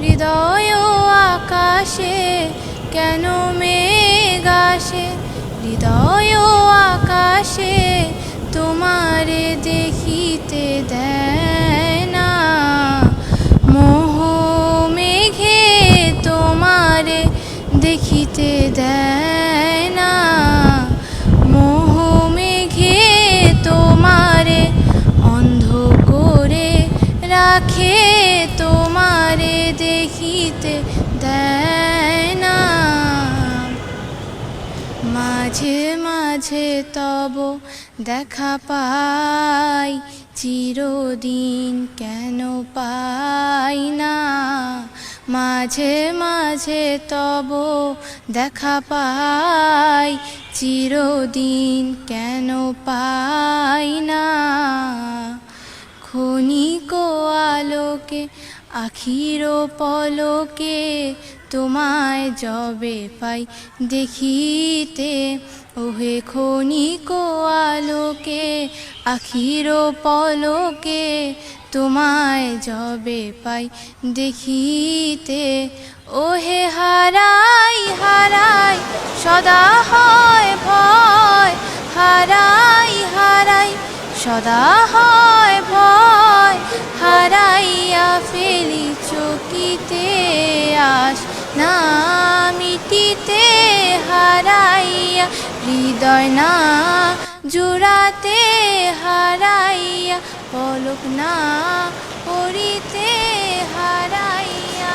হৃদয় আকাশে কেন মেঘ আসে, হৃদয় আকাশে তোমারে দেখিতে দেয় না। মোহ মেঘে তোমারে দেখিতে দেয় না, মোহ মেঘে তোমারে অন্ধ করে রাখে, তোমারে দেখিতে দেয় না। মাঝে মাঝে তব দেখা পাই, চিরদিন কেন পাই না। মাঝে মাঝে তব দেখা পাই, চিরদিন কেন পাই না। ক্ষণিক আলোকে আখির পলকে তোমায় যবে পাই দেখিতে, ওহে ক্ষণিক আলোকে আখির পলকে তোমায় যবে পাই দেখিতে। ওহে হারাই হারাই সদা হয় ভয়, হারাই হারাই সদা হয় ভয়, হারাইয়া ফেলি চকিতে আস না মিটিতে, হারাইয়া হৃদয় না জুড়াতে, হারাইয়া পলক না পড়িতে, হারাইয়া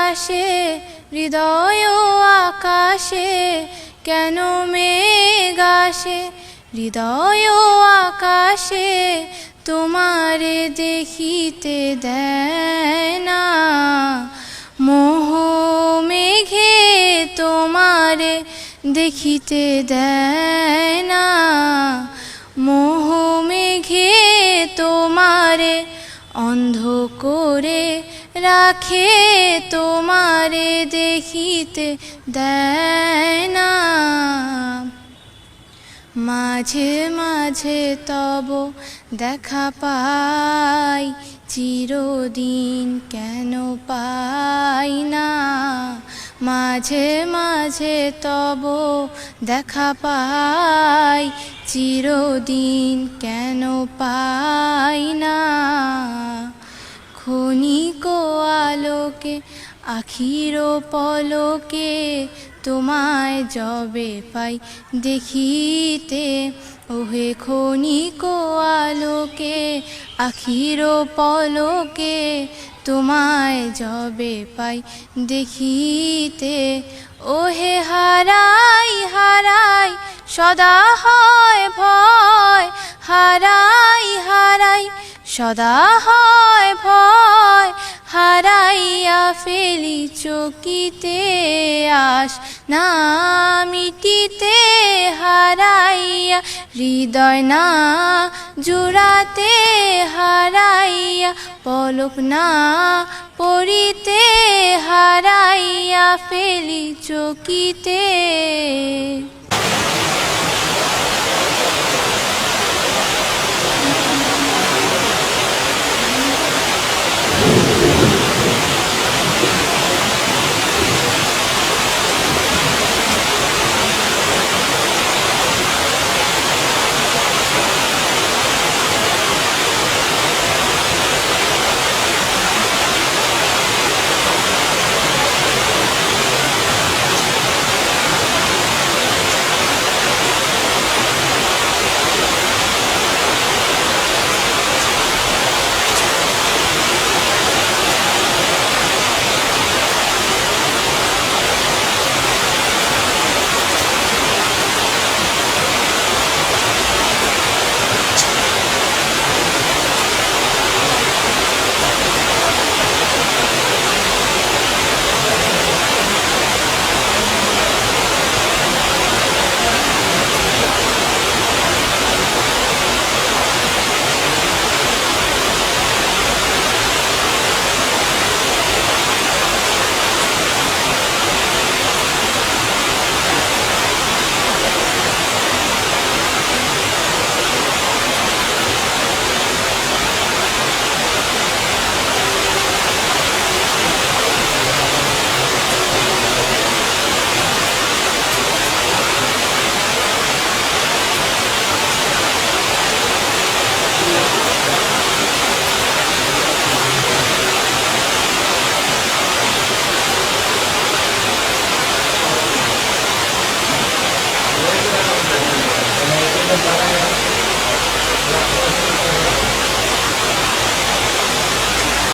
আসে হৃদয় আকাশে, কেন মেঘ আসে হৃদয় আকাশে, তোমারে দেখিতে দেয় না। মোহ মেঘে তোমারে দেখিতে দেয় না, মোহ মেঘে তোমারে অন্ধ করে রাখে, তোমারে দেখিতে দেয় না। মাঝে মাঝে তব দেখা পাই, চিরদিন কেন পাই না। মাঝে মাঝে তব দেখা পাই, চিরদিন কেন পাই না। ক্ষণিক আলোকে আখির পলকে, তোমায় যবে পাই দেখিতে, ওহে ক্ষণিক আলোকে আখির পলকে, তোমায় যবে পাই দেখিতে, ওহে হারাই হারাই সদা হয় ভয়, হারাই হারাই সদা হয় ভয়, হারাইয়া ফেলি চকিতে আশ না মিটিতে, হারাইয়া হৃদয় না জুড়াতে, হারাইয়া পলক না পড়িতে, হারাইয়া ফেলি চকিতে।